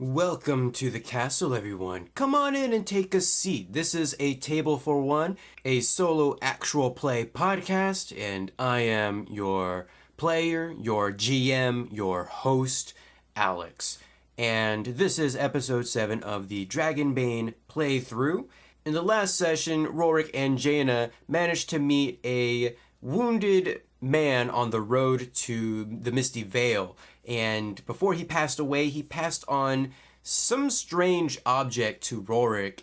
Welcome to the castle, everyone. Come on in and take a seat. This is A Table for One, a solo actual play podcast, and I am your player, your GM, your host, Alex. And this is episode 7 of the Dragonbane playthrough. In the last session, Rorik and Jaina managed to meet a wounded man on the road to the Misty Vale, and before he passed away, he passed on some strange object to Rorik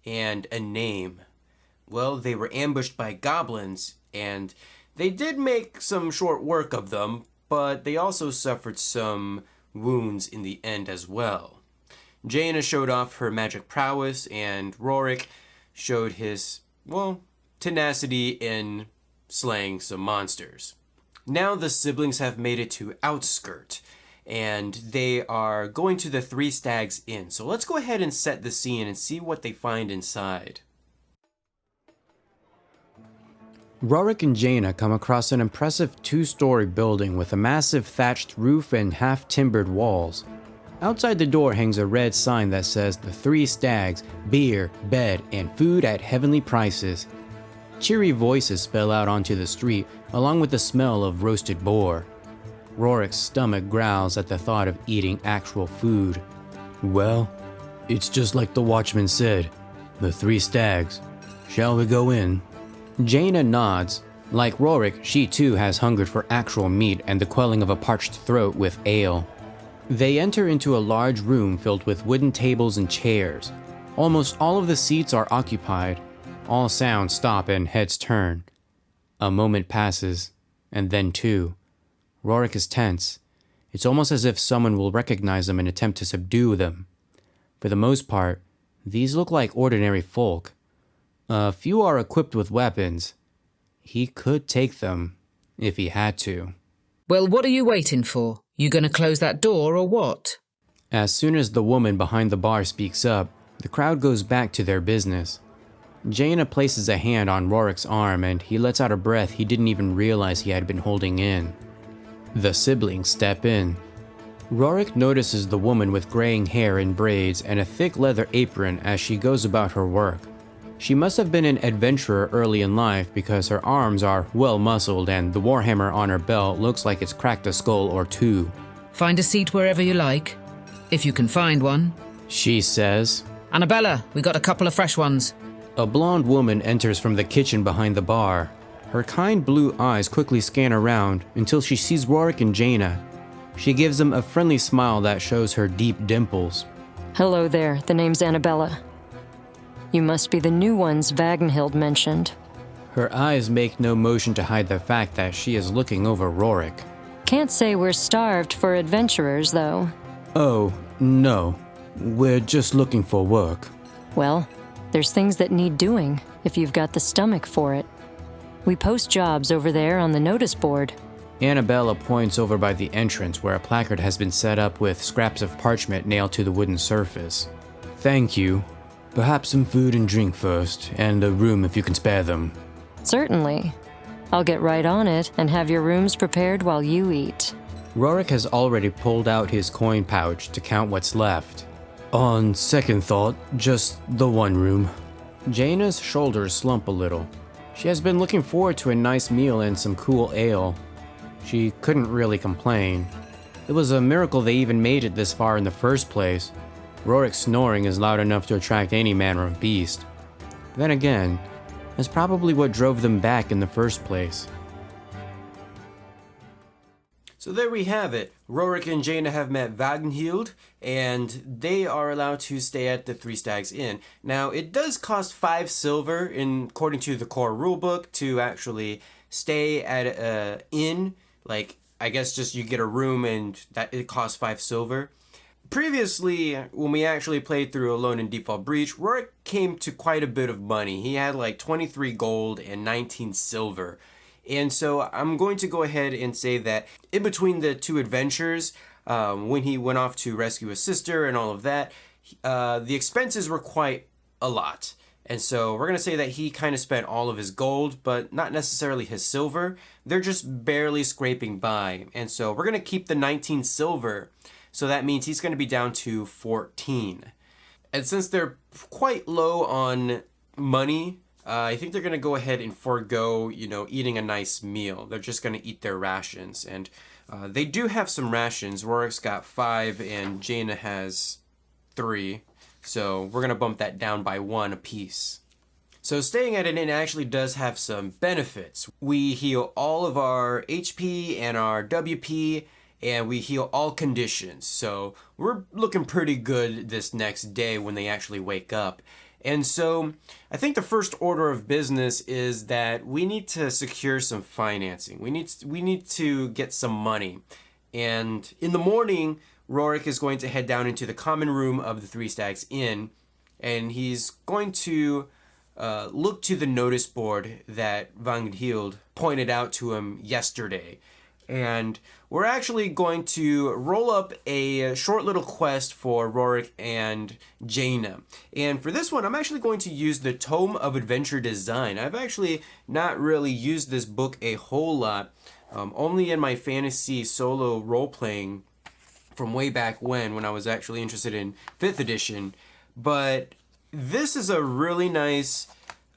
and a name. Well, they were ambushed by goblins, and they did make some short work of them, but they also suffered some wounds in the end as well. Jaina showed off her magic prowess, and Rorik showed his, tenacity in slaying some monsters. Now the siblings have made it to Outskirt, and they are going to the Three Stags Inn. So let's go ahead and set the scene and see what they find inside. Rorik and Jaina come across an impressive 2-story building with a massive thatched roof and half-timbered walls. Outside the door hangs a red sign that says The Three Stags, beer, bed, and food at heavenly prices. Cheery voices spell out onto the street, along with the smell of roasted boar. Rorik's stomach growls at the thought of eating actual food. Well, it's just like the watchman said. The Three Stags. Shall we go in? Jaina nods. Like Rorik, she too has hungered for actual meat and the quelling of a parched throat with ale. They enter into a large room filled with wooden tables and chairs. Almost all of the seats are occupied. All sounds stop and heads turn. A moment passes, and then two. Rorik is tense. It's almost as if someone will recognize them and attempt to subdue them. For the most part, these look like ordinary folk. A few are equipped with weapons. He could take them, if he had to. Well, what are you waiting for? You gonna close that door or what? As soon as the woman behind the bar speaks up, the crowd goes back to their business. Jaina places a hand on Rorik's arm and he lets out a breath he didn't even realize he had been holding in. The siblings step in. Rorik notices the woman with graying hair in braids and a thick leather apron as she goes about her work. She must have been an adventurer early in life because her arms are well muscled and the warhammer on her belt looks like it's cracked a skull or two. Find a seat wherever you like, if you can find one, she says. Annabella, we got a couple of fresh ones. A blonde woman enters from the kitchen behind the bar. Her kind blue eyes quickly scan around until she sees Rorik and Jaina. She gives them a friendly smile that shows her deep dimples. Hello there, the name's Annabella. You must be the new ones Vagnhild mentioned. Her eyes make no motion to hide the fact that she is looking over Rorik. Can't say we're starved for adventurers, though. Oh, no. We're just looking for work. Well, there's things that need doing, if you've got the stomach for it. We post jobs over there on the notice board. Annabella points over by the entrance where a placard has been set up with scraps of parchment nailed to the wooden surface. Thank you. Perhaps some food and drink first, and a room if you can spare them. Certainly. I'll get right on it and have your rooms prepared while you eat. Rorik has already pulled out his coin pouch to count what's left. On second thought, just the one room. Jaina's shoulders slump a little. She has been looking forward to a nice meal and some cool ale. She couldn't really complain. It was a miracle they even made it this far in the first place. Rorik's snoring is loud enough to attract any manner of beast. Then again, that's probably what drove them back in the first place. So there we have it. Rorik and Jaina have met Vagnhild, and they are allowed to stay at the Three Stags Inn. Now, it does cost 5 silver, according to the core rulebook, to actually stay at an inn. Like, I guess just you get a room and that it costs 5 silver. Previously, when we actually played through Alone in Default Breach, Rorik came to quite a bit of money. He had like 23 gold and 19 silver. And so I'm going to go ahead and say that in between the two adventures, when he went off to rescue his sister and all of that, the expenses were quite a lot. And so we're going to say that he kind of spent all of his gold, but not necessarily his silver. They're just barely scraping by. And so we're going to keep the 19 silver so that means he's going to be down to 14. And since they're quite low on money, I think they're going to go ahead and forego, eating a nice meal. They're just going to eat their rations. And they do have some rations. Rorik's got 5 and Jaina has 3. So we're going to bump that down by 1 apiece. So staying at an inn actually does have some benefits. We heal all of our HP and our WP, and we heal all conditions. So we're looking pretty good this next day when they actually wake up. And so I think the first order of business is that we need to secure some financing. We need to get some money. And in the morning, Rorik is going to head down into the common room of the Three Stags Inn, and he's going to look to the notice board that Vanhild pointed out to him yesterday. And we're actually going to roll up a short little quest for Rorik and Jaina. And for this one, I'm actually going to use the Tome of Adventure Design. I've actually not really used this book a whole lot, only in my fantasy solo role-playing from way back when I was actually interested in 5th edition. But this is a really nice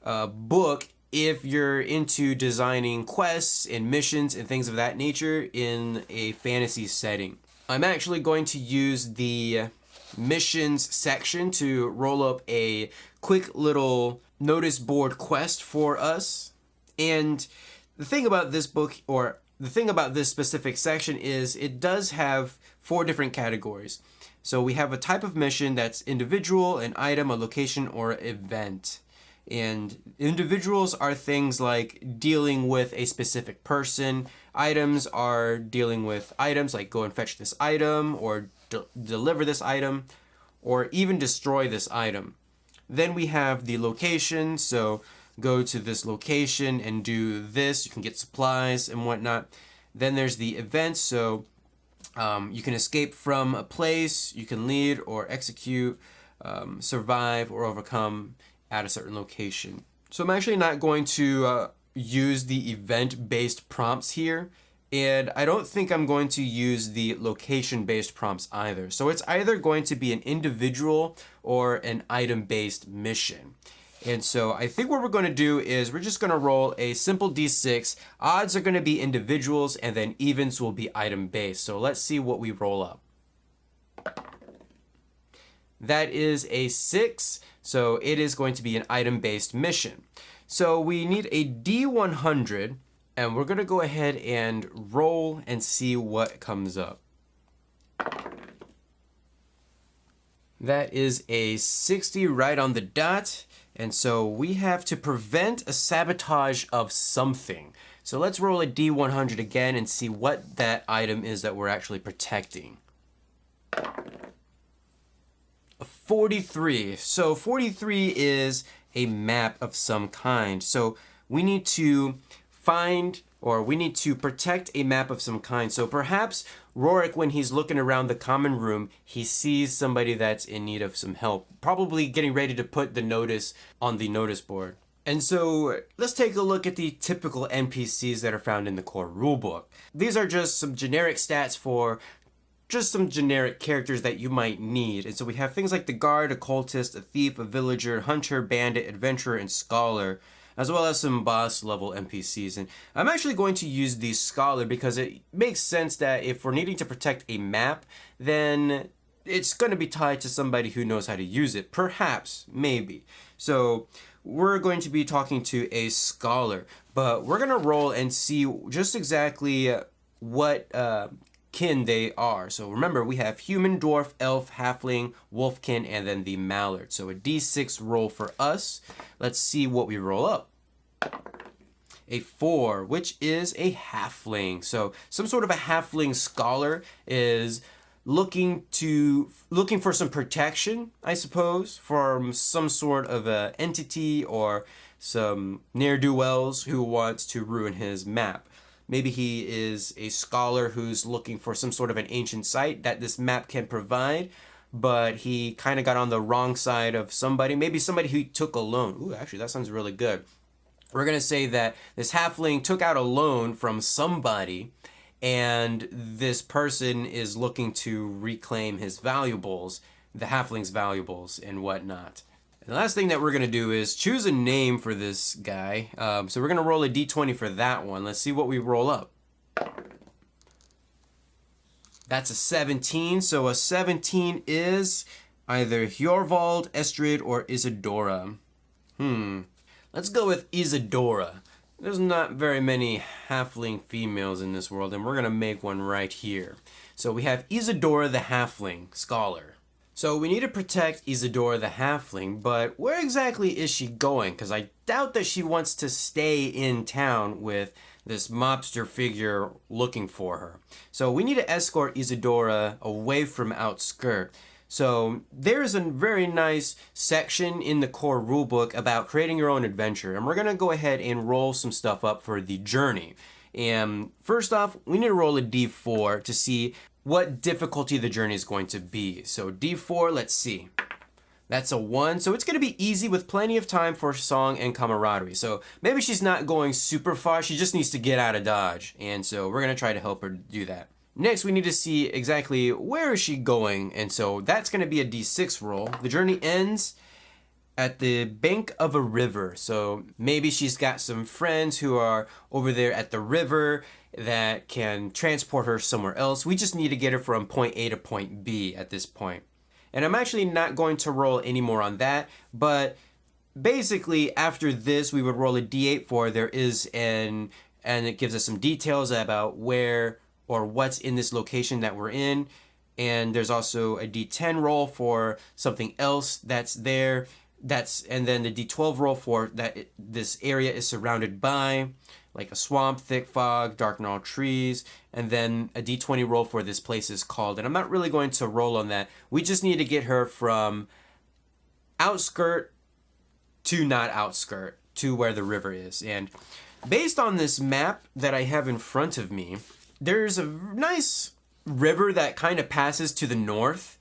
book if you're into designing quests and missions and things of that nature in a fantasy setting. I'm actually going to use the missions section to roll up a quick little notice board quest for us. And the thing about this book, or the thing about this specific section, is it does have 4 different categories. So we have a type of mission that's individual, an item, a location, or event. And individuals are things like dealing with a specific person. Items are dealing with items like go and fetch this item, or deliver this item, or even destroy this item. Then we have the location, so go to this location and do this. You can get supplies and whatnot. Then there's the event, so you can escape from a place, you can lead or execute, survive or overcome at a certain location. So I'm actually not going to use the event-based prompts here, and I don't think I'm going to use the location-based prompts either. So it's either going to be an individual or an item-based mission. And so I think what we're going to do is we're just going to roll a simple d6. Odds are going to be individuals, and then evens will be item-based. So let's see what we roll up. That is a 6, so it is going to be an item-based mission. So we need a D100, and we're going to go ahead and roll and see what comes up. That is a 60 right on the dot, and so we have to prevent a sabotage of something. So let's roll a D100 again and see what that item is that we're actually protecting. 43. So 43 is a map of some kind. So we need to find, or we need to protect a map of some kind. So perhaps Rorik, when he's looking around the common room, he sees somebody that's in need of some help, probably getting ready to put the notice on the notice board. And so let's take a look at the typical NPCs that are found in the core rulebook. These are just some generic stats for just some generic characters that you might need. And so we have things like the guard, a cultist, a thief, a villager, hunter, bandit, adventurer, and scholar, as well as some boss level NPCs. And I'm actually going to use the scholar because it makes sense that if we're needing to protect a map, then it's going to be tied to somebody who knows how to use it. Perhaps, maybe. So we're going to be talking to a scholar, but we're going to roll and see just exactly what kin they are. So remember, we have human, dwarf, elf, halfling, wolfkin, and then the mallard. So a d6 roll for us. Let's see what we roll up. A 4, which is a halfling. So some sort of a halfling scholar is looking for some protection, I suppose, from some sort of a entity or some ne'er-do-wells who wants to ruin his map. Maybe he is a scholar who's looking for some sort of an ancient site that this map can provide, but he kind of got on the wrong side of somebody. Maybe somebody who took a loan. Ooh, actually, that sounds really good. We're going to say that this halfling took out a loan from somebody, and this person is looking to reclaim his valuables, the halfling's valuables and whatnot. And the last thing that we're going to do is choose a name for this guy. So we're going to roll a d20 for that one. Let's see what we roll up. That's a 17, so a 17 is either Hjorvald, Estrid, or Isadora. Let's go with Isadora. There's not very many halfling females in this world, and we're going to make one right here. So we have Isadora the Halfling Scholar. So we need to protect Isadora the Halfling, but where exactly is she going? Because I doubt that she wants to stay in town with this mobster figure looking for her. So we need to escort Isadora away from Outskirt. So there's a very nice section in the core rulebook about creating your own adventure, and we're going to go ahead and roll some stuff up for the journey. And first off, we need to roll a d4 to see what difficulty the journey is going to be. So d4, let's see. That's a 1, so it's going to be easy with plenty of time for song and camaraderie. So maybe she's not going super far, she just needs to get out of Dodge, and so we're going to try to help her do that. Next, we need to see exactly where is she going, and so that's going to be a d6 roll. The journey ends at the bank of a river, so maybe she's got some friends who are over there at the river that can transport her somewhere else. We just need to get her from point A to point B at this point. And I'm actually not going to roll any more on that, but basically after this we would roll a d8 for there is and it gives us some details about where or what's in this location that we're in. And there's also a d10 roll for something else that's there. And then the d12 roll for that this area is surrounded by, like a swamp, thick fog, dark gnarled trees, and then a d20 roll for this place is called. And I'm not really going to roll on that. We just need to get her from outskirt to not outskirt to where the river is. And based on this map that I have in front of me, there's a nice river that kind of passes to the north.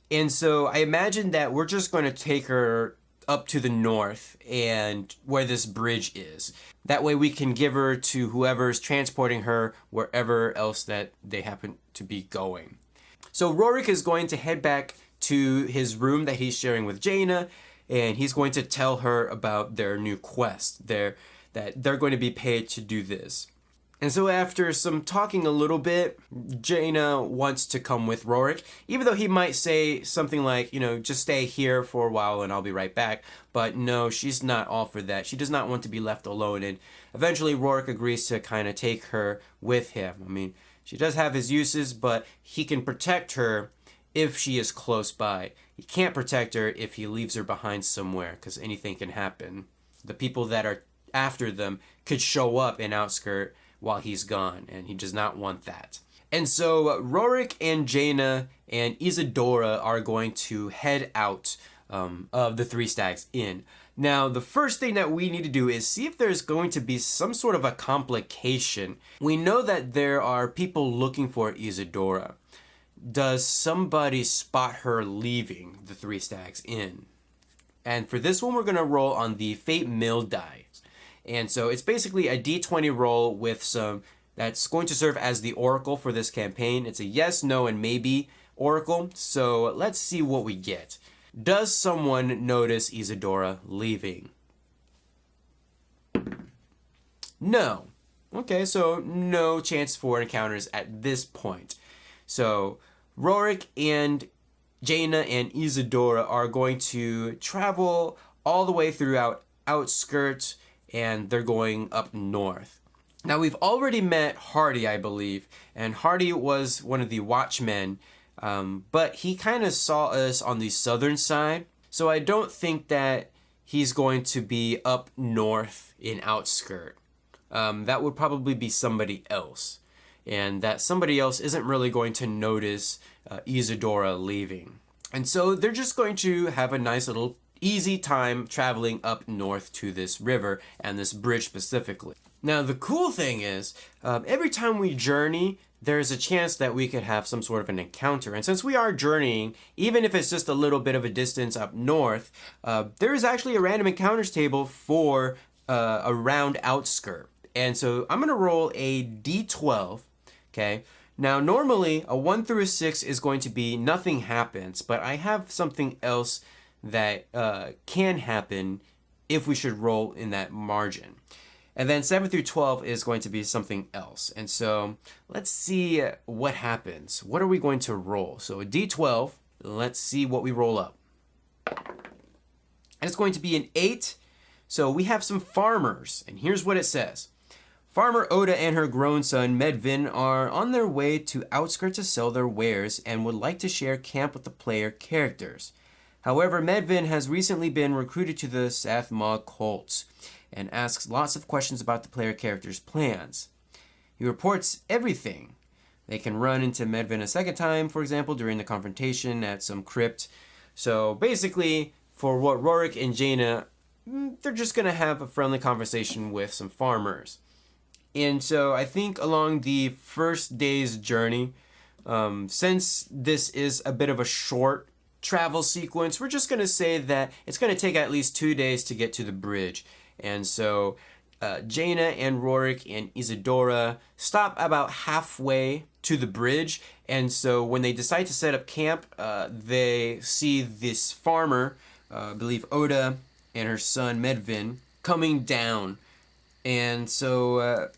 And so I imagine that we're just going to take her up to the north and where this bridge is. That way we can give her to whoever's transporting her wherever else that they happen to be going. So Rorik is going to head back to his room that he's sharing with Jaina, and he's going to tell her about their new quest. That they're going to be paid to do this. And so after some talking a little bit, Jaina wants to come with Rorik, even though he might say something like, just stay here for a while and I'll be right back. But no, she's not all for that. She does not want to be left alone. And eventually Rorik agrees to kind of take her with him. I mean, she does have his uses, but he can protect her if she is close by. He can't protect her if he leaves her behind somewhere, because anything can happen. The people that are after them could show up in Outskirt while he's gone, and he does not want that. And so Rorik and Jaina and Isadora are going to head out of the Three Stags Inn. Now, the first thing that we need to do is see if there's going to be some sort of a complication. We know that there are people looking for Isadora. Does somebody spot her leaving the Three Stags Inn? And for this one, we're going to roll on the Fate Mill die. And so it's basically a d20 roll with some that's going to serve as the oracle for this campaign. It's a yes, no, and maybe oracle. So let's see what we get. Does someone notice Isadora leaving? No. Okay, so no chance for encounters at this point. So Rorik and Jaina and Isadora are going to travel all the way throughout Outskirts, and they're going up north. Now, we've already met Hardy, I believe, and Hardy was one of the watchmen, but he kind of saw us on the southern side, so I don't think that he's going to be up north in Outskirt. That would probably be somebody else, and that somebody else isn't really going to notice Isadora leaving. And so they're just going to have a nice little easy time traveling up north to this river and this bridge specifically. Now, the cool thing is, every time we journey, there's a chance that we could have some sort of an encounter. And since we are journeying, even if it's just a little bit of a distance up north, there is actually a random encounters table for around Outskirt. And so I'm going to roll a d12 Okay. Now, normally a 1 through a 6 is going to be nothing happens, but I have something else that can happen if we should roll in that margin. And then 7 through 12 is going to be something else. And so let's see what happens. What are we going to roll? So a d12, let's see what we roll up. And it's going to be an 8. So we have some farmers, and here's what it says. Farmer Oda and her grown son Medvin are on their way to outskirts to sell their wares and would like to share camp with the player characters. However, Medvin has recently been recruited to the Sathma cults and asks lots of questions about the player characters' plans. He reports everything. They can run into Medvin a second time, for example, during the confrontation at some crypt. So basically, for what Rorik and Jaina, they're just going to have a friendly conversation with some farmers. And so I think along the first day's journey, since this is a bit of a short travel sequence, we're just going to say that it's going to take at least 2 days to get to the bridge. And so Jaina and Rorik and Isadora stop about halfway to the bridge. And so when they decide to set up camp, they see this farmer, I believe Oda and her son Medvin, coming down. And so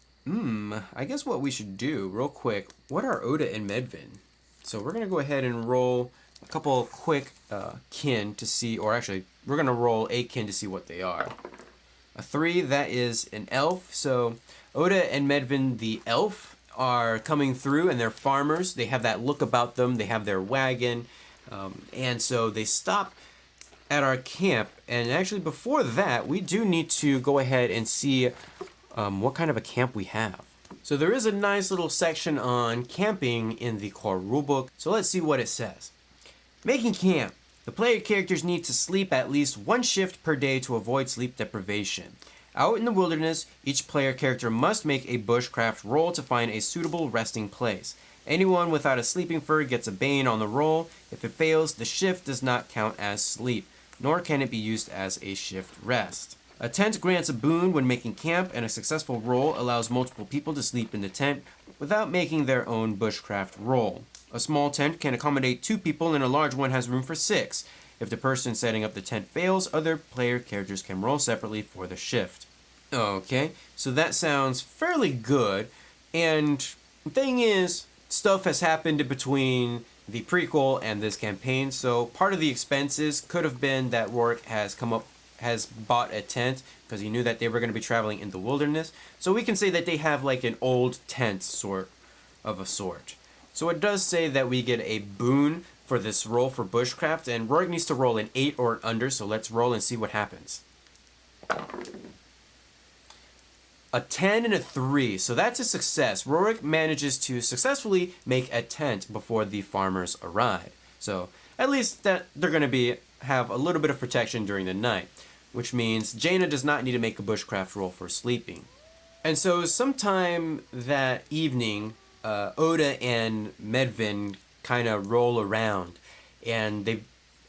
I guess what we should do real quick, what are Oda and Medvin? So we're going to go ahead and roll a couple of quick kin to see, or actually we're going to roll a kin to see what they are. A 3, that is an elf. So Oda and Medvin, the elf, are coming through, and they're farmers. They have that look about them. They have their wagon. And so they stop at our camp. And actually before that, we do need to go ahead and see what kind of a camp we have. So there is a nice little section on camping in the core rulebook. So let's see what it says. Making camp. The player characters need to sleep at least 1 shift per day to avoid sleep deprivation. Out in the wilderness, each player character must make a bushcraft roll to find a suitable resting place. Anyone without a sleeping fur gets a bane on the roll. If it fails, the shift does not count as sleep, nor can it be used as a shift rest. A tent grants a boon when making camp, and a successful roll allows multiple people to sleep in the tent without making their own bushcraft roll. A small tent can accommodate 2 people, and a large one has room for 6. If the person setting up the tent fails, other player characters can roll separately for the shift. Okay, so that sounds fairly good, and the thing is, stuff has happened between the prequel and this campaign, so part of the expenses could have been that Rorik has bought a tent because he knew that they were going to be traveling in the wilderness. So we can say that they have like an old tent sort. So it does say that we get a boon for this roll for bushcraft, and Rorik needs to roll an 8 or under, so let's roll and see what happens. A 10 and a 3, so that's a success. Rorik manages to successfully make a tent before the farmers arrive. So at least that they're going to have a little bit of protection during the night, which means Jaina does not need to make a bushcraft roll for sleeping. And so sometime that evening, Oda and Medvin kind of roll around, and they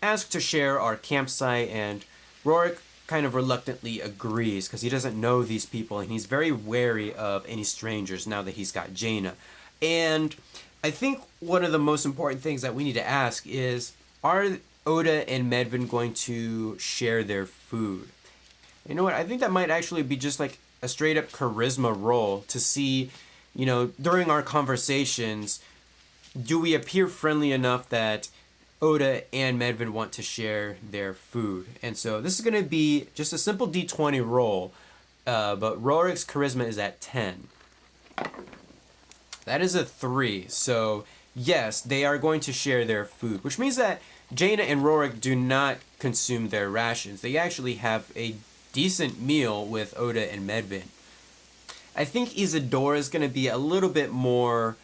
ask to share our campsite, and Rorik kind of reluctantly agrees because he doesn't know these people, and he's very wary of any strangers now that he's got Jaina. And I think one of the most important things that we need to ask is, are Oda and Medvin going to share their food? You know what? I think that might actually be just like a straight up charisma roll to see, during our conversations, do we appear friendly enough that Oda and Medvin want to share their food? And so this is going to be just a simple d20 roll, but Rorik's charisma is at 10. That is a 3. So yes, they are going to share their food, which means that Jaina and Rorik do not consume their rations. They actually have a decent meal with Oda and Medvin. I think Isadora is going to be a little bit more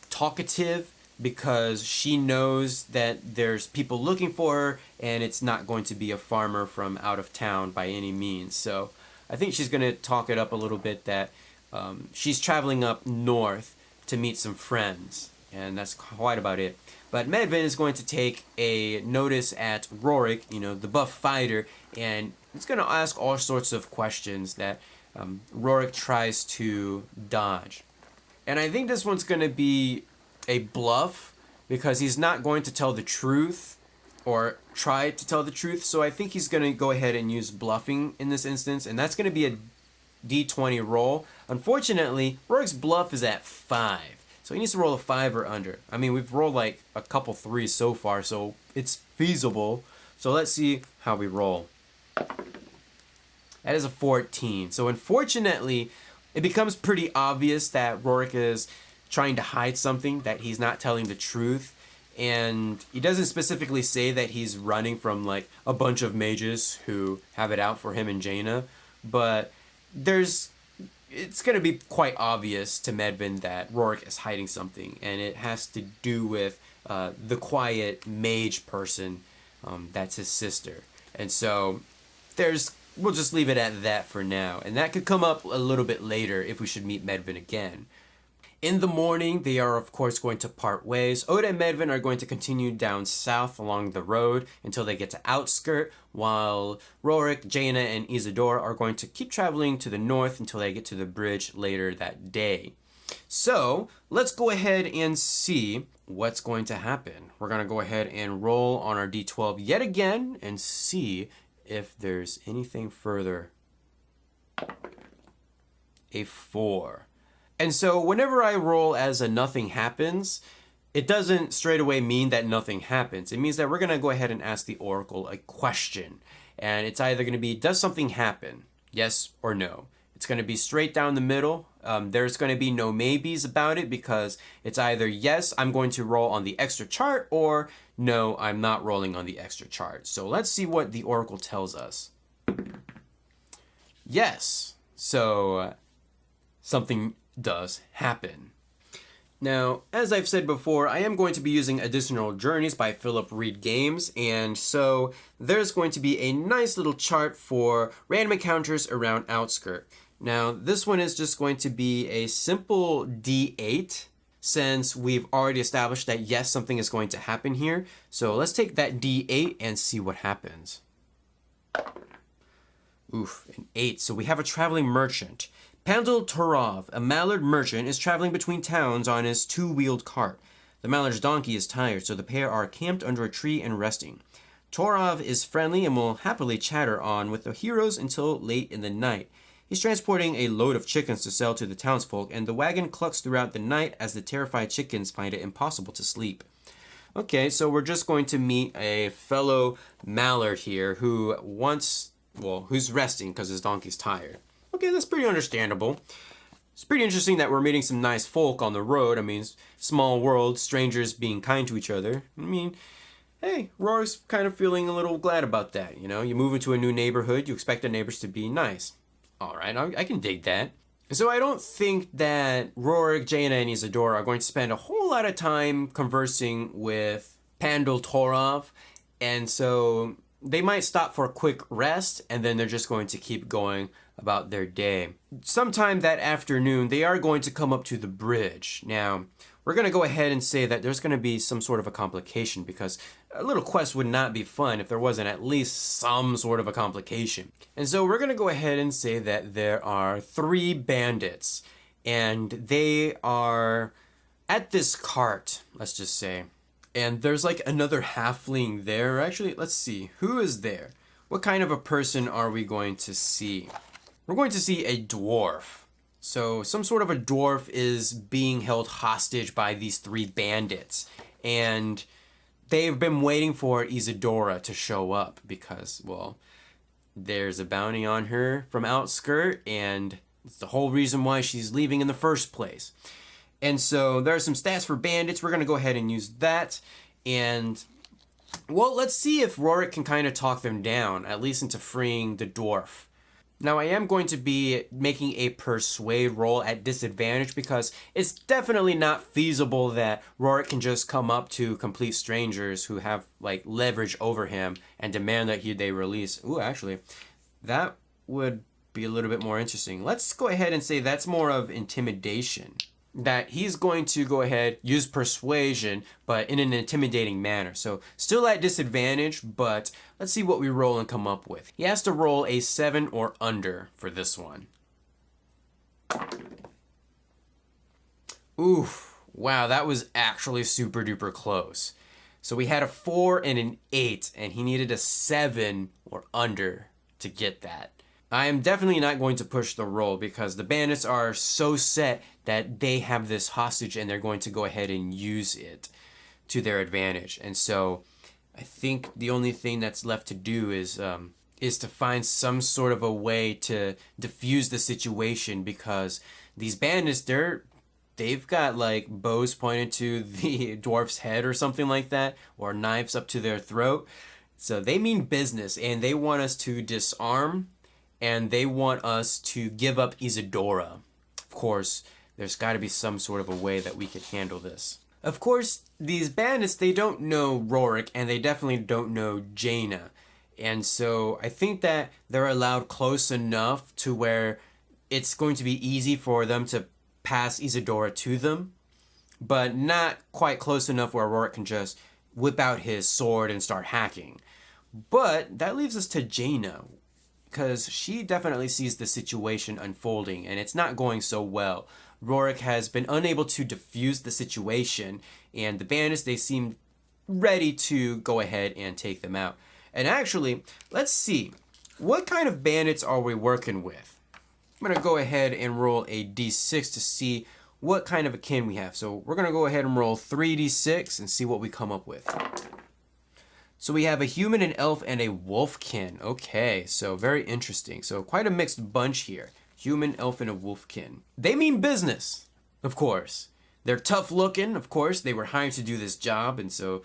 talkative because she knows that there's people looking for her, and it's not going to be a farmer from out of town by any means. So I think she's going to talk it up a little bit that she's traveling up north to meet some friends, and that's quite about it. But Medvin is going to take a notice at Rorik, the buff fighter, and it's going to ask all sorts of questions that Rorik tries to dodge. And I think this one's going to be a bluff because he's not going to tell the truth or try to tell the truth. So I think he's going to go ahead and use bluffing in this instance. And that's going to be a D20 roll. Unfortunately, Rorik's bluff is at 5. So he needs to roll a 5 or under. I mean, we've rolled like a couple 3s so far, so it's feasible. So let's see how we roll. That is a 14. So unfortunately, it becomes pretty obvious that Rorik is trying to hide something, that he's not telling the truth. And he doesn't specifically say that he's running from like a bunch of mages who have it out for him and Jaina. But it's going to be quite obvious to Medvin that Rorik is hiding something. And it has to do with the quiet mage person that's his sister. And so we'll just leave it at that for now. And that could come up a little bit later if we should meet Medvin again. In the morning, they are of course going to part ways. Oda and Medvin are going to continue down south along the road until they get to Outskirt, while Rorik, Jaina, and Isadora are going to keep traveling to the north until they get to the bridge later that day. So let's go ahead and see what's going to happen. We're going to go ahead and roll on our D12 yet again and see if there's anything further. A 4. And so whenever I roll as a nothing happens, it doesn't straight away mean that nothing happens. It means that we're going to go ahead and ask the Oracle a question. And it's either going to be, does something happen? Yes or no. It's going to be straight down the middle. There's going to be no maybes about it because it's either yes, I'm going to roll on the extra chart, or no, I'm not rolling on the extra chart. So let's see what the Oracle tells us. Yes. So something does happen. Now, as I've said before, I am going to be using Additional Journeys by Philip Reed Games, and so there's going to be a nice little chart for random encounters around Outskirt. Now, this one is just going to be a simple D8, since we've already established that yes, something is going to happen here. So let's take that D8 and see what happens. Oof, an 8. So we have a traveling merchant. Pandal Torov, a mallard merchant, is traveling between towns on his 2-wheeled cart. The mallard's donkey is tired, so the pair are camped under a tree and resting. Torov is friendly and will happily chatter on with the heroes until late in the night. He's transporting a load of chickens to sell to the townsfolk, and the wagon clucks throughout the night as the terrified chickens find it impossible to sleep. Okay, so we're just going to meet a fellow mallard here who's resting because his donkey's tired. Okay, that's pretty understandable. It's pretty interesting that we're meeting some nice folk on the road. I mean, small world, strangers being kind to each other. I mean, hey, Rorik's kind of feeling a little glad about that, you know? You move into a new neighborhood, you expect the neighbors to be nice. All right, I can dig that. So I don't think that Rorik, Jaina, and Isadora are going to spend a whole lot of time conversing with Pandal Torov, and so they might stop for a quick rest, and then they're just going to keep going about their day. Sometime that afternoon, they are going to come up to the bridge. Now, we're going to go ahead and say that there's going to be some sort of a complication, because a little quest would not be fun if there wasn't at least some sort of a complication. And so we're going to go ahead and say that there are 3 bandits, and they are at this cart, let's just say. And there's like another halfling there. Actually, let's see. Who is there? What kind of a person are we going to see? We're going to see a dwarf. So some sort of a dwarf is being held hostage by these 3 bandits. And they've been waiting for Isadora to show up because, well, there's a bounty on her from Outskirt, and it's the whole reason why she's leaving in the first place. And so there are some stats for bandits. We're going to go ahead and use that. And, well, let's see if Rorik can kind of talk them down, at least into freeing the dwarf. Now, I am going to be making a persuade roll at disadvantage because it's definitely not feasible that Rorik can just come up to complete strangers who have, like, leverage over him and demand that they release. Ooh, actually, that would be a little bit more interesting. Let's go ahead and say that's more of intimidation. That he's going to go ahead, use persuasion, but in an intimidating manner. So still at disadvantage, but let's see what we roll and come up with. He has to roll a 7 or under for this one. Oof. Wow, that was actually super duper close. So we had a 4 and an 8, and he needed a 7 or under to get that. I am definitely not going to push the roll because the bandits are so set that they have this hostage and they're going to go ahead and use it to their advantage. And so I think the only thing that's left to do is to find some sort of a way to diffuse the situation, because these bandits, they've got like bows pointed to the dwarf's head or something like that, or knives up to their throat. So they mean business, and they want us to disarm, and they want us to give up Isadora. Of course, there's got to be some sort of a way that we could handle this. Of course, these bandits, they don't know Rorik, and they definitely don't know Jaina. And so I think that they're allowed close enough to where it's going to be easy for them to pass Isadora to them, but not quite close enough where Rorik can just whip out his sword and start hacking. But that leaves us to Jaina, because she definitely sees the situation unfolding and it's not going so well. Rorik has been unable to defuse the situation, and the bandits, they seem ready to go ahead and take them out. And actually, let's see, what kind of bandits are we working with? I'm going to go ahead and roll a d6 to see what kind of a kin we have. So we're going to go ahead and roll 3d6 and see what we come up with. So we have a human, an elf, and a wolfkin. Okay, so very interesting. So quite a mixed bunch here. Human, elf, and a wolfkin. They mean business, of course. They're tough looking, of course. They were hired to do this job, and so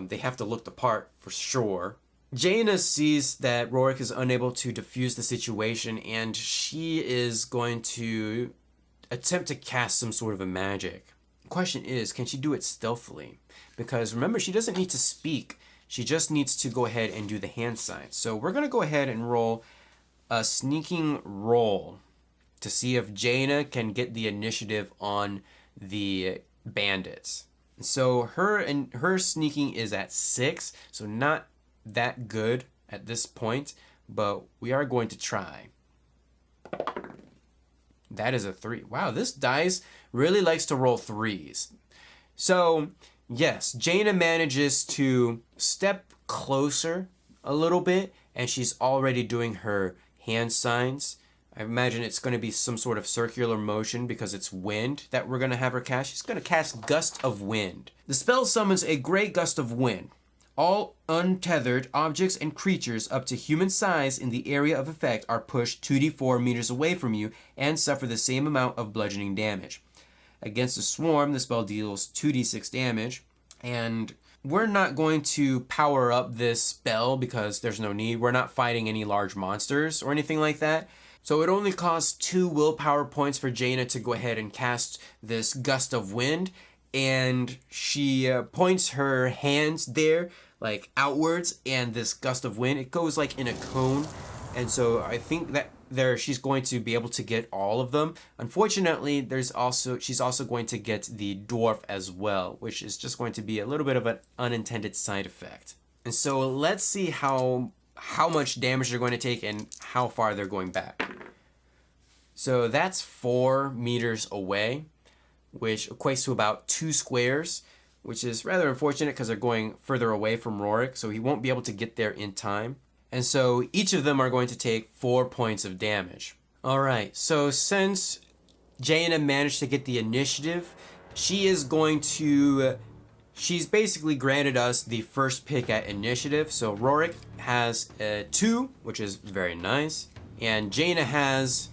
they have to look the part for sure. Jaina sees that Rorik is unable to defuse the situation, and she is going to attempt to cast some sort of a magic. The question is, can she do it stealthily? Because remember, she doesn't need to speak. She just needs to go ahead and do the hand signs. So we're going to go ahead and roll a sneaking roll to see if Jaina can get the initiative on the bandits. So her sneaking is at 6, so not that good at this point, but we are going to try. That is a 3. Wow, this dice really likes to roll 3s. So yes, Jaina manages to step closer a little bit, and she's already doing her hand signs. I imagine it's going to be some sort of circular motion because it's wind that we're going to have her cast. She's going to cast Gust of Wind. The spell summons a great gust of wind. All untethered objects and creatures up to human size in the area of effect are pushed 2d4 meters away from you and suffer the same amount of bludgeoning damage. Against a swarm, the spell deals 2d6 damage, and we're not going to power up this spell because there's no need. We're not fighting any large monsters or anything like that. So it only costs 2 willpower points for Jaina to go ahead and cast this Gust of Wind, and she points her hands there like outwards, and this gust of wind, it goes like in a cone, and so I think that she's going to be able to get all of them. Unfortunately, she's also going to get the dwarf as well, which is just going to be a little bit of an unintended side effect. And so let's see how much damage they're going to take and how far they're going back. So that's 4 meters away, which equates to about 2 squares, which is rather unfortunate because they're going further away from Rorik, so he won't be able to get there in time. And so each of them are going to take 4 points of damage. All right, so since Jaina managed to get the initiative, she's basically granted us the first pick at initiative. So Rorik has a 2, which is very nice, and Jaina has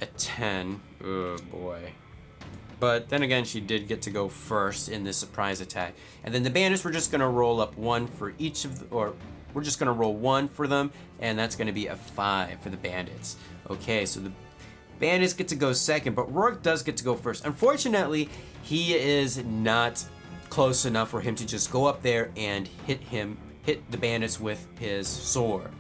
a 10. Oh boy. But then again, she did get to go first in this surprise attack. And then the bandits, we're just going to roll up 1 for each of we're just going to roll 1 for them, and that's going to be a 5 for the bandits. Okay, so the bandits get to go second, but Rorik does get to go first. Unfortunately, he is not close enough for him to just go up there and hit the bandits with his sword.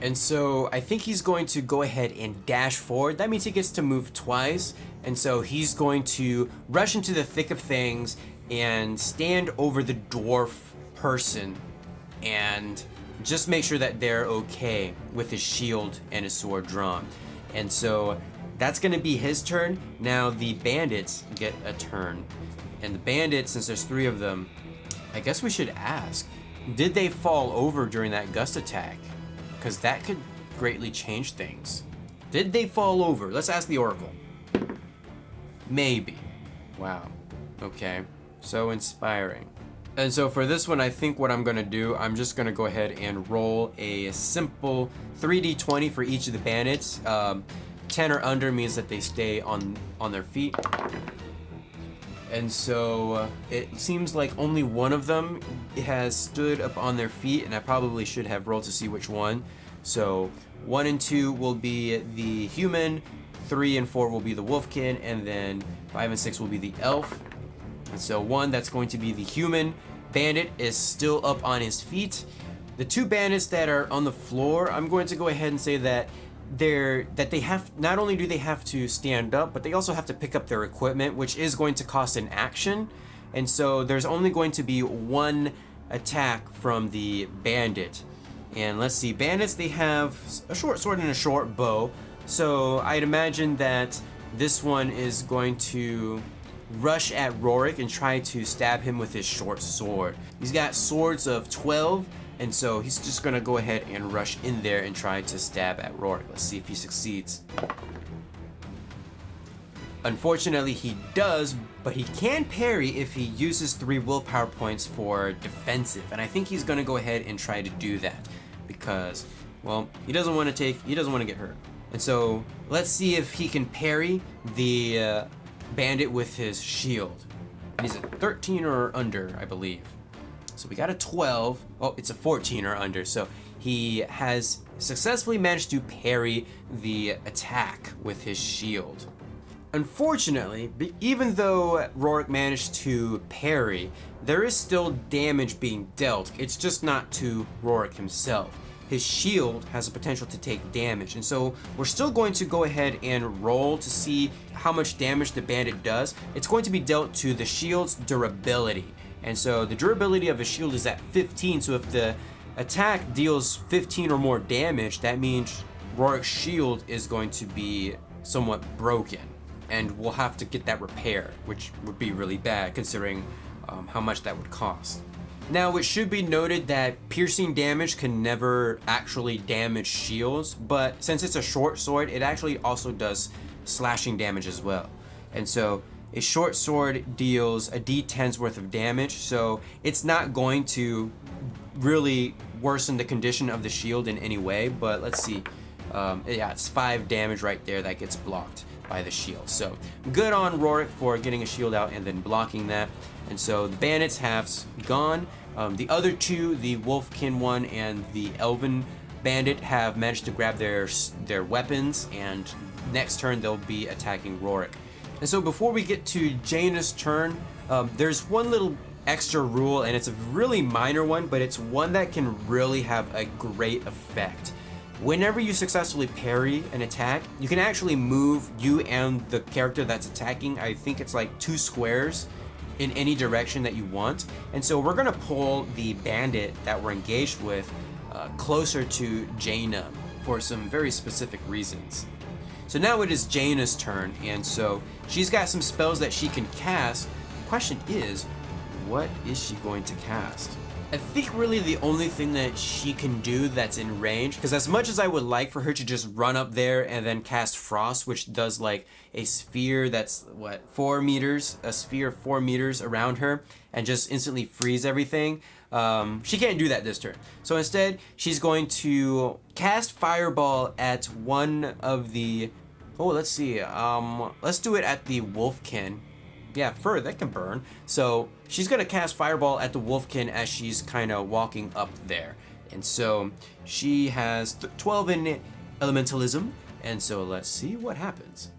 And so I think he's going to go ahead and dash forward. That means he gets to move twice. And so he's going to rush into the thick of things and stand over the dwarf person and just make sure that they're okay with his shield and his sword drawn. And so that's gonna be his turn. Now the bandits get a turn. And the bandits, since there's 3 of them, I guess we should ask, did they fall over during that gust attack? Because that could greatly change things. Did they fall over? Let's ask the Oracle. Maybe. Wow. Okay. So inspiring. And so for this one, I think what I'm gonna do, I'm just gonna go ahead and roll a simple 3d20 for each of the bandits. 10 or under means that they stay on their feet. And so it seems like only one of them has stood up on their feet, and I probably should have rolled to see which one. So 1 and 2 will be the human, 3 and 4 will be the wolfkin, and then 5 and 6 will be the elf. And so 1, that's going to be the human bandit, is still up on his feet. The 2 bandits that are on the floor, I'm going to go ahead and say that they have, not only do they have to stand up, but they also have to pick up their equipment, which is going to cost an action. And so there's only going to be 1 attack from the bandit. And let's see, bandits, they have a short sword and a short bow. So I'd imagine that this one is going to rush at Rorik and try to stab him with his short sword. He's got swords of 12, and so he's just gonna go ahead and rush in there and try to stab at Rorik. Let's see if he succeeds. Unfortunately, he does, but he can parry if he uses 3 willpower points for defensive, and I think he's gonna go ahead and try to do that because, well, he doesn't want to get hurt. And so let's see if he can parry the bandit with his shield. And he's a 13 or under, I believe. So we got a 12. Oh, it's a 14 or under. So he has successfully managed to parry the attack with his shield. Unfortunately, even though Rorik managed to parry, there is still damage being dealt. It's just not to Rorik himself. His shield has the potential to take damage, and so we're still going to go ahead and roll to see how much damage the bandit does. It's going to be dealt to the shield's durability, and so the durability of a shield is at 15, so if the attack deals 15 or more damage, that means Rorik's shield is going to be somewhat broken, and we'll have to get that repaired, which would be really bad considering how much that would cost. Now, it should be noted that piercing damage can never actually damage shields, but since it's a short sword, it actually also does slashing damage as well. And so a short sword deals a d10's worth of damage, so it's not going to really worsen the condition of the shield in any way, but let's see. Yeah, it's 5 damage right there that gets blocked by the shield. So good on Rorik for getting a shield out and then blocking that. And so the bandits have gone. The other 2, the wolfkin one and the elven bandit, have managed to grab their weapons, and next turn they'll be attacking Rorik. And so before we get to Jaina's turn, there's one little extra rule, and it's a really minor one, but it's one that can really have a great effect. Whenever you successfully parry an attack, you can actually move you and the character that's attacking, I think it's like 2 squares in any direction that you want. And so we're gonna pull the bandit that we're engaged with closer to Jaina for some very specific reasons. So now it is Jaina's turn, and so she's got some spells that she can cast. The question is, what is she going to cast? I think really the only thing that she can do that's in range, because as much as I would like for her to just run up there and then cast Frost, which does like a sphere that's, 4 meters, a sphere 4 meters around her, and just instantly freeze everything, she can't do that this turn. So instead, she's going to cast Fireball at one of the, let's see, let's do it at the Wolfkin. Yeah, fur, that can burn. So she's gonna cast Fireball at the Wolfkin as she's kind of walking up there. And so she has 12 in Elementalism, and so let's see what happens.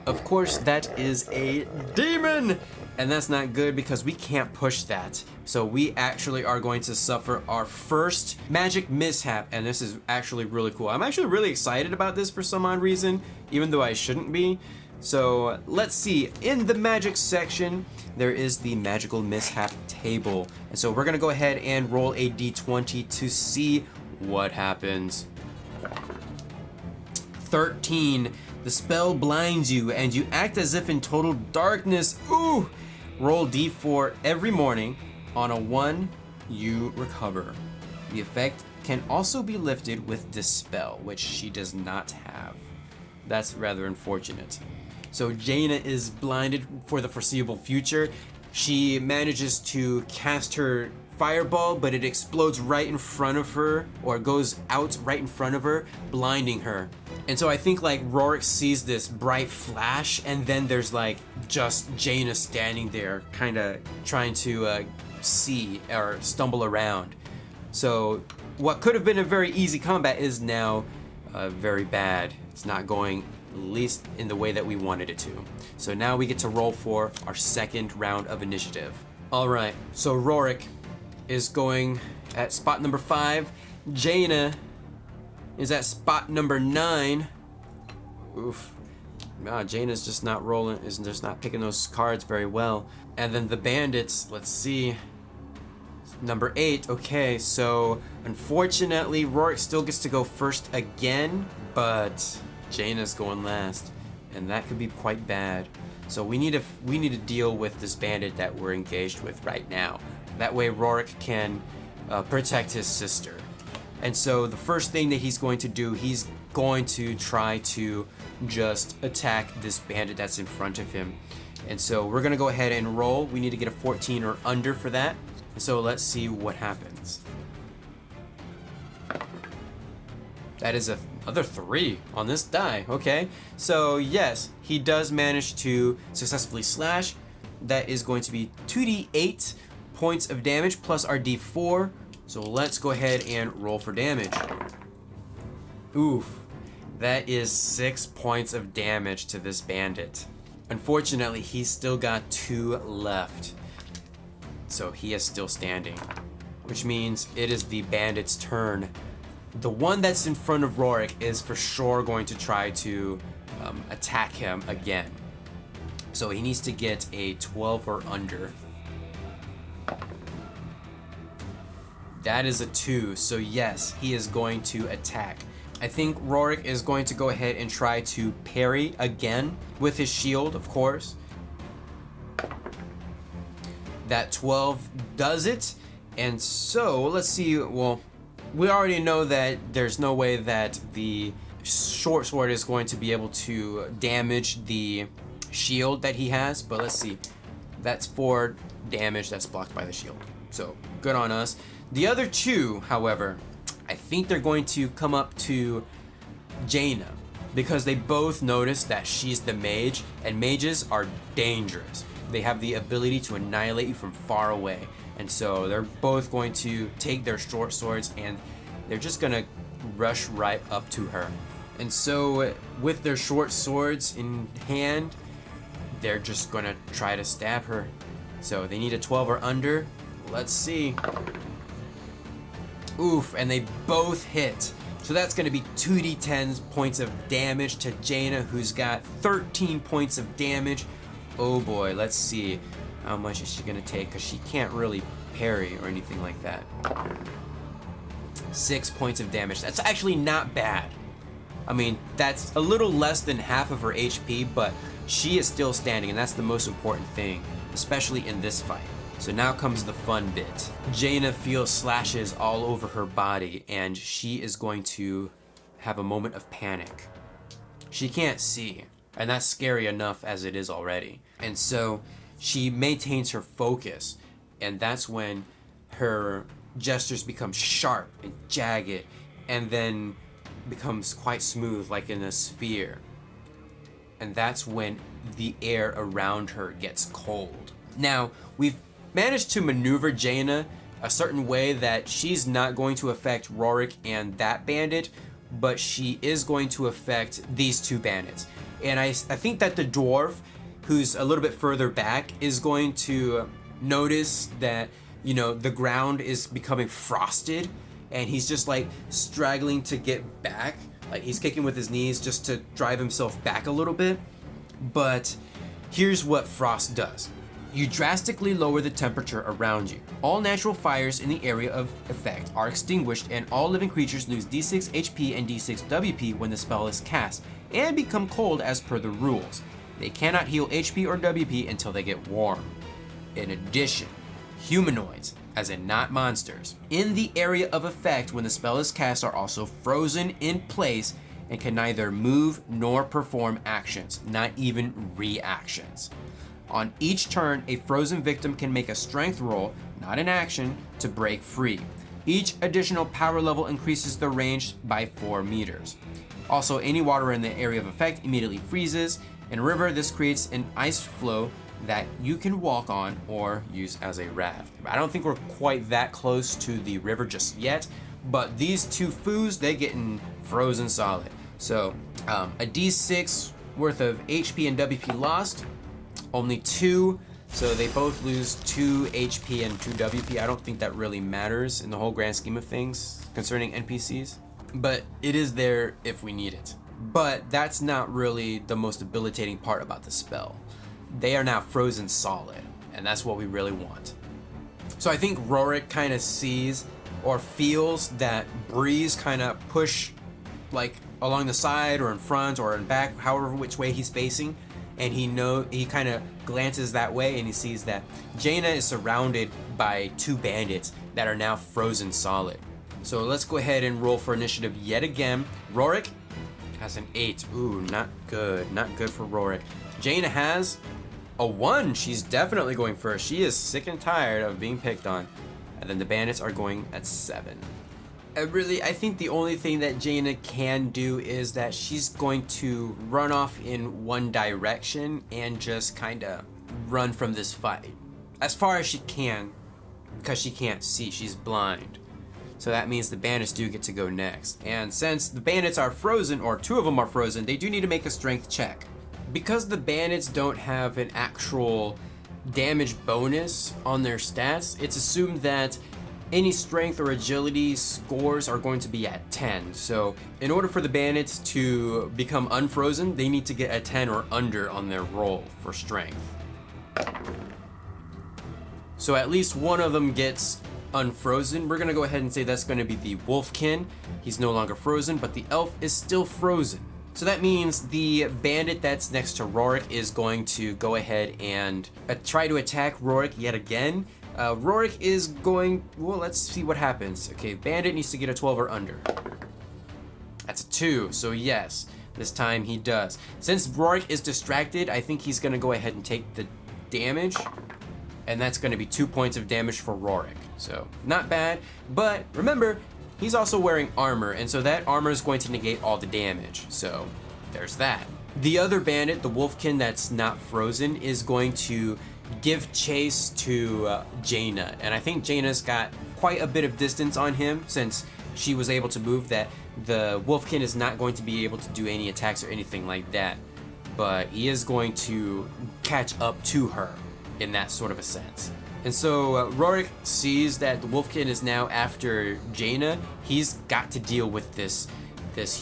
Of course, that is a demon! And that's not good because we can't push that. So we actually are going to suffer our first magic mishap, and this is actually really cool. I'm actually really excited about this for some odd reason, even though I shouldn't be. So let's see, in the magic section, there is the magical mishap table. And so we're gonna go ahead and roll a d20 to see what happens. 13. The spell blinds you and you act as if in total darkness. Ooh! Roll d4 every morning. On a 1, you recover. The effect can also be lifted with Dispel, which she does not have. That's rather unfortunate. So Jaina is blinded for the foreseeable future. She manages to cast her fireball, but it explodes right in front of her, or goes out right in front of her, blinding her. And so I think like Rorik sees this bright flash, and then there's like just Jaina standing there, kind of trying to see or stumble around. So what could have been a very easy combat is now very bad. It's not going at least in the way that we wanted it to. So now we get to roll for our second round of initiative. All right, so Rorik is going at spot number 5. Jaina is at spot number 9. Oof. Jaina's just not rolling, is just not picking those cards very well. And then the bandits, let's see. Number 8, okay, so unfortunately Rorik still gets to go first again, but Jaina's going last, and that could be quite bad. So we need to deal with this bandit that we're engaged with right now. That way Rorik can protect his sister. And so the first thing that he's going to do, he's going to try to just attack this bandit that's in front of him. And so we're gonna go ahead and roll. We need to get a 14 or under for that. So let's see what happens. That is another 3 on this die. Okay, so yes, he does manage to successfully slash. That is going to be 2d8 points of damage plus our d4. So let's go ahead and roll for damage. Oof, that is 6 points of damage to this bandit. Unfortunately, he's still got 2 left. So he is still standing, which means it is the bandit's turn. The one that's in front of Rorik is for sure going to try to attack him again. So he needs to get a 12 or under. That is a 2, so yes, he is going to attack. I think Rorik is going to go ahead and try to parry again with his shield, of course. That 12 does it, and so let's see. Well, we already know that there's no way that the short sword is going to be able to damage the shield that he has, but let's see. That's 4 damage that's blocked by the shield, so good on us. The other 2, however, I think they're going to come up to Jaina because they both notice that she's the mage, and mages are dangerous. They have the ability to annihilate you from far away. And so they're both going to take their short swords and they're just gonna rush right up to her. And so with their short swords in hand, they're just gonna try to stab her. So they need a 12 or under. Let's see. Oof, and they both hit. So that's gonna be 2d10 points of damage to Jaina, who's got 13 points of damage. Oh boy, let's see how much is she gonna take, because she can't really parry or anything like that. 6 points of damage. That's actually not bad. I mean, that's a little less than half of her HP, but she is still standing, and that's the most important thing, especially in this fight. So now comes the fun bit. Jaina feels slashes all over her body, and she is going to have a moment of panic. She can't see, and that's scary enough as it is already. And so she maintains her focus, and that's when her gestures become sharp and jagged, and then becomes quite smooth like in a sphere. And that's when the air around her gets cold. Now, we've managed to maneuver Jaina a certain way that she's not going to affect Rorik and that bandit, but she is going to affect these 2 bandits. And I think that the dwarf, who's a little bit further back, is going to notice that, you know, the ground is becoming frosted, and he's just like straggling to get back. Like he's kicking with his knees just to drive himself back a little bit. But here's what frost does. You drastically lower the temperature around you. All natural fires in the area of effect are extinguished, and all living creatures lose d6 HP and d6 WP when the spell is cast, and become cold as per the rules. They cannot heal HP or WP until they get warm. In addition, humanoids, as in not monsters, in the area of effect when the spell is cast are also frozen in place and can neither move nor perform actions, not even reactions. On each turn, a frozen victim can make a strength roll, not an action, to break free. Each additional power level increases the range by 4 meters. Also, any water in the area of effect immediately freezes. In a river, this creates an ice flow that you can walk on or use as a raft. I don't think we're quite that close to the river just yet, but these two foos, they getting frozen solid. So, a d6 worth of HP and WP lost. Only 2, so they both lose 2 HP and 2 WP. I don't think that really matters in the whole grand scheme of things concerning NPCs, but it is there if we need it. But that's not really the most debilitating part about the spell. They are now frozen solid, and that's what we really want. So I think Rorik kind of sees or feels that breeze kind of push like along the side or in front or in back, however which way he's facing. And he kind of glances that way and he sees that Jaina is surrounded by 2 bandits that are now frozen solid. So let's go ahead and roll for initiative yet again. Rorik has an 8. Ooh, not good. Not good for Rorik. Jaina has a 1. She's definitely going first. She is sick and tired of being picked on. And then the bandits are going at 7. I think the only thing that Jaina can do is that she's going to run off in one direction and just kind of run from this fight as far as she can, because she can't see, she's blind. So that means the bandits do get to go next. And since the bandits are frozen, or 2 of them are frozen, they do need to make a strength check. Because the bandits don't have an actual damage bonus on their stats, it's assumed that any strength or agility scores are going to be at 10. So in order for the bandits to become unfrozen, they need to get a 10 or under on their roll for strength. So at least one of them gets unfrozen. We're gonna go ahead and say that's gonna be the Wolfkin. He's no longer frozen, but the elf is still frozen. So that means the bandit that's next to Rorik is going to go ahead and try to attack Rorik yet again. Rorik is going, well, let's see what happens. Okay, bandit needs to get a 12 or under. That's a 2, so yes, this time he does. Since Rorik is distracted, I think he's gonna go ahead and take the damage, and that's gonna be 2 points of damage for Rorik. So, not bad, but remember, he's also wearing armor, and so that armor is going to negate all the damage. So, there's that. The other bandit, the Wolfkin that's not frozen, is going to give chase to Jaina, and I think Jaina's got quite a bit of distance on him since she was able to move, that the Wolfkin is not going to be able to do any attacks or anything like that, but he is going to catch up to her in that sort of a sense. And so Rorik sees that the Wolfkin is now after Jaina. He's got to deal with this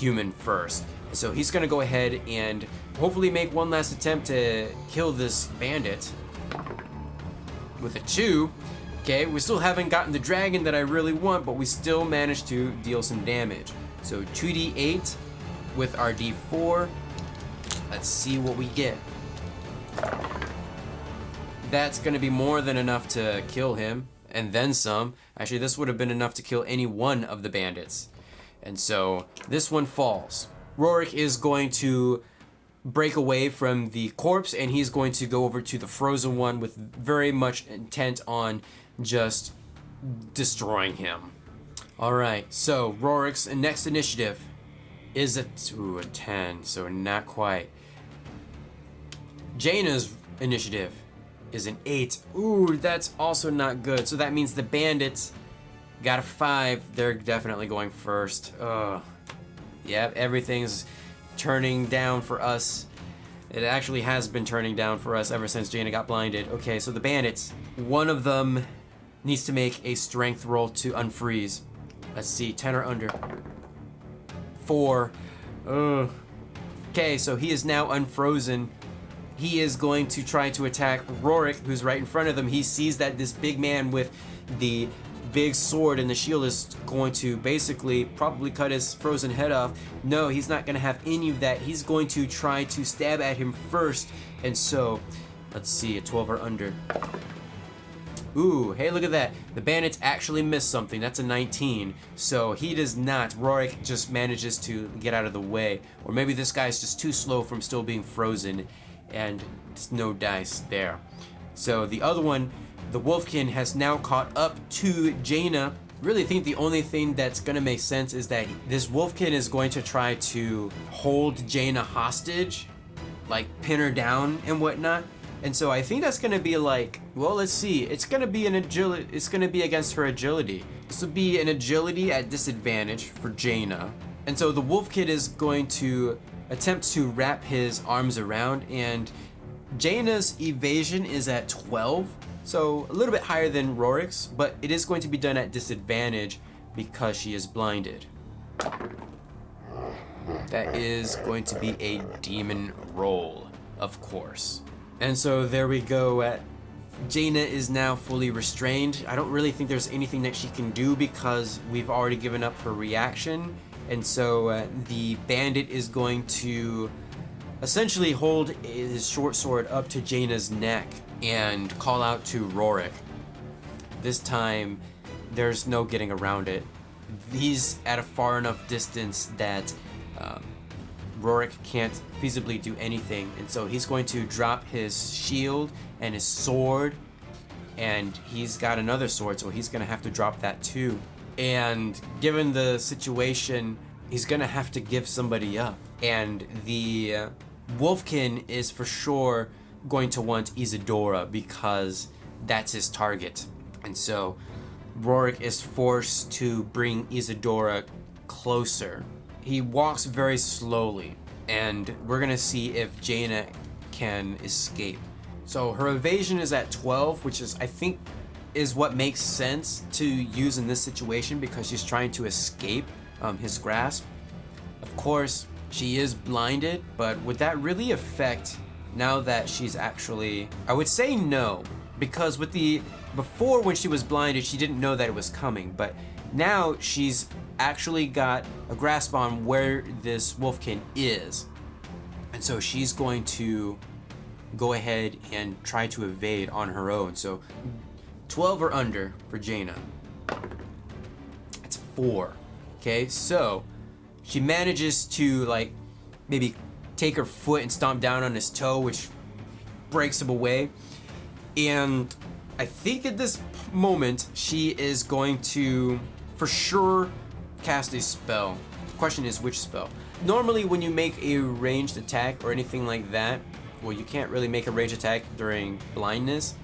human first, and so he's gonna go ahead and hopefully make one last attempt to kill this bandit with a 2. Okay, we still haven't gotten the dragon that I really want, but we still managed to deal some damage. So 2d8 with our d4. Let's see what we get. That's gonna be more than enough to kill him, and then some. Actually, this would have been enough to kill any one of the bandits. And so this one falls. Rorik is going to break away from the corpse, and he's going to go over to the frozen one with very much intent on just destroying him. All right, so Rorik's next initiative is a 10, so not quite. Jaina's initiative is an 8. Ooh, that's also not good. So that means the bandits got a 5. They're definitely going first. Yep, everything's turning down for us. It actually has been turning down for us ever since Jaina got blinded. Okay, so the bandits, one of them needs to make a strength roll to unfreeze. Let's see, 10 or under. 4. Okay, so he is now unfrozen, he is going to try to attack Rorik, who's right in front of him. He sees that this big man with the big sword and the shield is going to basically probably cut his frozen head off. No, he's not going to have any of that. He's going to try to stab at him first. And so, let's see, a 12 or under. Ooh, hey, look at that. The bandits actually missed something. That's a 19. So he does not. Rorik just manages to get out of the way. Or maybe this guy's just too slow from still being frozen. And it's no dice there. So the other one, the Wolfkin, has now caught up to Jaina. Really think the only thing that's going to make sense is that this Wolfkin is going to try to hold Jaina hostage. Like pin her down and whatnot. And so I think that's going to be like, well, let's see. It's going to be an agility. It's going to be against her agility. This will be an agility at disadvantage for Jaina. And so the Wolf Kid is going to attempt to wrap his arms around, and Jaina's evasion is at 12. So a little bit higher than Rorik's, but it is going to be done at disadvantage because she is blinded. That is going to be a demon roll, of course. And so there we go. Jaina is now fully restrained. I don't really think there's anything that she can do because we've already given up her reaction. And so the bandit is going to essentially hold his short sword up to Jaina's neck and call out to Rorik. This time, there's no getting around it. He's at a far enough distance that Rorik can't feasibly do anything, and so he's going to drop his shield and his sword, and he's got another sword, so he's going to have to drop that too. And given the situation, he's going to have to give somebody up. And the Wolfkin is for sure going to want Isadora because that's his target. And so Rorik is forced to bring Isadora closer. He walks very slowly, and we're gonna see if Jaina can escape. So her evasion is at 12, which is, I think, is what makes sense to use in this situation because she's trying to escape his grasp. Of course, she is blinded, but would that really affect now that she's actually... I would say no, because before when she was blinded, she didn't know that it was coming, but now she's actually got a grasp on where this Wolfkin is. And so she's going to go ahead and try to evade on her own. So 12 or under for Jaina. That's 4. Okay, so she manages to like maybe take her foot and stomp down on his toe, which breaks him away. And I think at this moment she is going to for sure cast a spell. The question is which spell. Normally when you make a ranged attack or anything like that, well, you can't really make a ranged attack during blindness,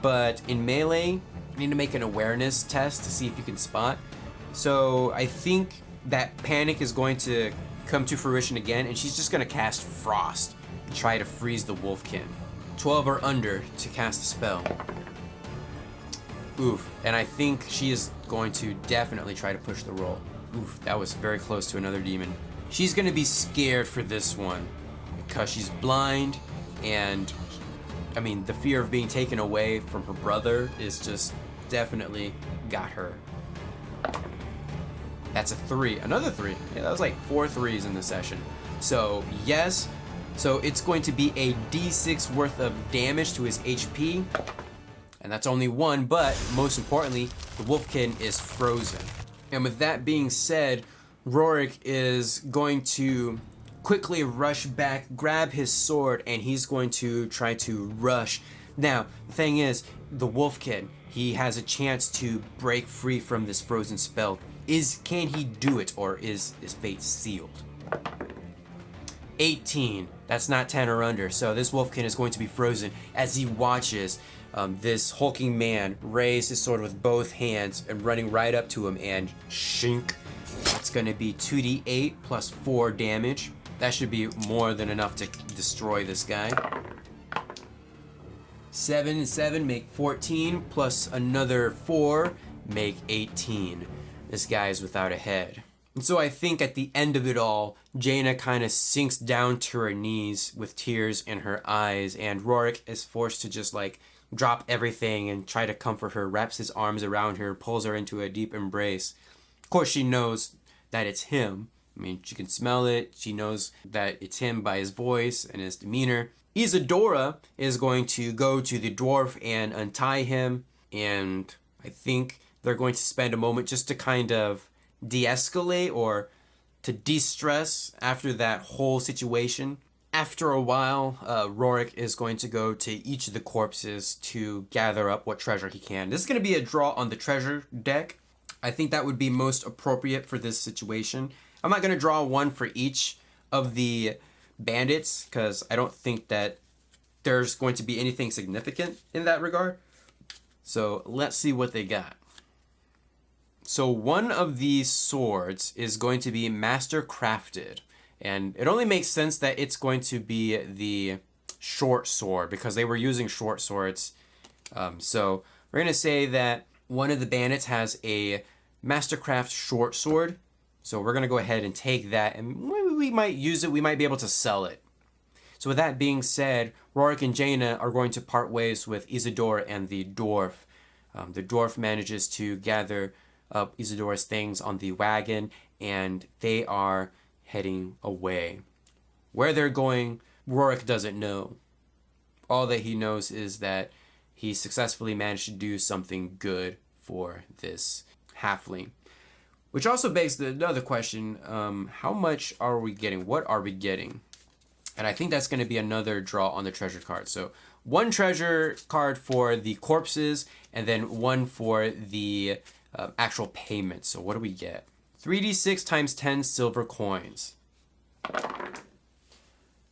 but in melee you need to make an awareness test to see if you can spot. So I think that panic is going to come to fruition again, and she's just going to cast Frost and try to freeze the Wolfkin. 12 or under to cast a spell. Oof, and I think she is going to definitely try to push the roll. Oof, that was very close to another demon. She's going to be scared for this one because she's blind, and I mean, the fear of being taken away from her brother is just definitely got her. That's a 3, another 3. Yeah, that was like 4 3s in the session. So yes, so it's going to be a d6 worth of damage to his HP. And that's only 1, but most importantly, the Wolfkin is frozen. And with that being said, Rorik is going to quickly rush back, grab his sword, and he's going to try to rush. Now, the thing is, the Wolfkin, he has a chance to break free from this frozen spell. Can he do it, or is his fate sealed? 18. That's not 10 or under. So this Wolfkin is going to be frozen as he watches this hulking man raise his sword with both hands and running right up to him and shink. It's going to be 2d8 plus 4 damage. That should be more than enough to destroy this guy. 7 and 7 make 14, plus another 4 make 18. This guy is without a head. And so I think at the end of it all, Jaina kind of sinks down to her knees with tears in her eyes, and Rorik is forced to just like drop everything and try to comfort her, wraps his arms around her, pulls her into a deep embrace. Of course, she knows that it's him. I mean, she can smell it. She knows that it's him by his voice and his demeanor. Isadora is going to go to the dwarf and untie him, and I think they're going to spend a moment just to kind of de-escalate or to de-stress after that whole situation. After a while, Rorik is going to go to each of the corpses to gather up what treasure he can. This is going to be a draw on the treasure deck. I think that would be most appropriate for this situation. I'm not going to draw one for each of the bandits because I don't think that there's going to be anything significant in that regard. So let's see what they got. So one of these swords is going to be master crafted, and it only makes sense that it's going to be the short sword because they were using short swords. So we're going to say that one of the bandits has a mastercraft short sword. So we're going to go ahead and take that, and we might use it. We might be able to sell it. So with that being said, Rorik and Jaina are going to part ways with Isadora and the dwarf. The dwarf manages to gather up Isadora's things on the wagon, and they are heading away. Where they're going, Rorik doesn't know. All that he knows is that he successfully managed to do something good for this halfling. Which also begs another question, how much are we getting? What are we getting? And I think that's going to be another draw on the treasure card. So one treasure card for the corpses, and then one for the actual payment. So what do we get? 3d6 times 10 silver coins.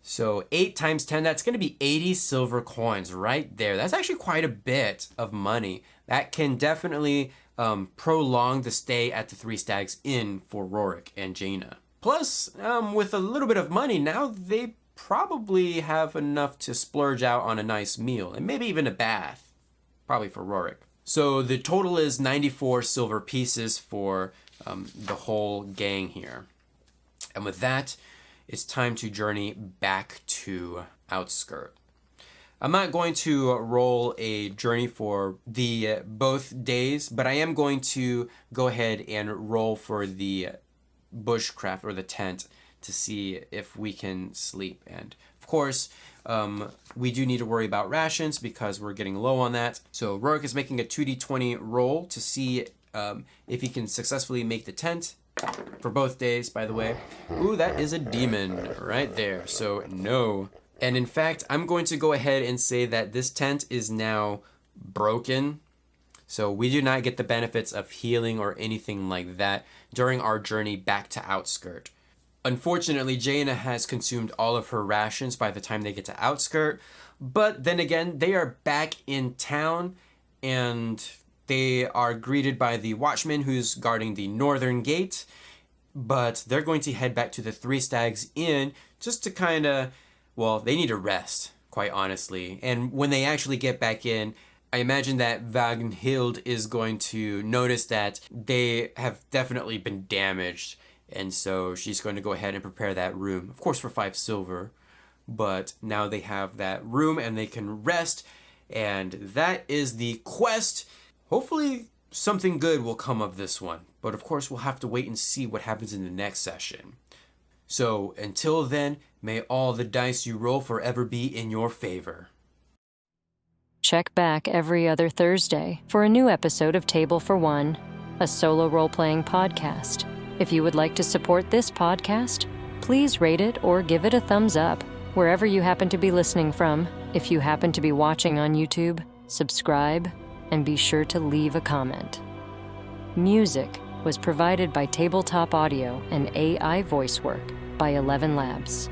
So 8 times 10, that's going to be 80 silver coins right there. That's actually quite a bit of money. That can definitely prolong the stay at the Three Stags Inn for Rorik and Jaina. Plus, with a little bit of money, now they probably have enough to splurge out on a nice meal and maybe even a bath. Probably for Rorik. So the total is 94 silver pieces for the whole gang here. And with that, it's time to journey back to Outskirt. I'm not going to roll a journey for the both days, but I am going to go ahead and roll for the bushcraft or the tent to see if we can sleep. And of course, we do need to worry about rations because we're getting low on that. So Rorik is making a 2d20 roll to see if he can successfully make the tent for both days, by the way. Ooh, that is a demon right there. So no. And in fact, I'm going to go ahead and say that this tent is now broken. So we do not get the benefits of healing or anything like that during our journey back to Outskirt. Unfortunately, Jaina has consumed all of her rations by the time they get to Outskirt. But then again, they are back in town and they are greeted by the watchman who's guarding the northern gate. But they're going to head back to the Three Stags Inn just to kind of, well, they need a rest, quite honestly. And when they actually get back in, I imagine that Vagnhild is going to notice that they have definitely been damaged. And so she's going to go ahead and prepare that room, of course for 5 silver. But now they have that room and they can rest. And that is the quest. Hopefully something good will come of this one. But of course we'll have to wait and see what happens in the next session. So until then, may all the dice you roll forever be in your favor. Check back every other Thursday for a new episode of Table for One, a solo role-playing podcast. If you would like to support this podcast, please rate it or give it a thumbs up wherever you happen to be listening from. If you happen to be watching on YouTube, subscribe, and be sure to leave a comment. Music was provided by Tabletop Audio and AI voice work by 11 Labs.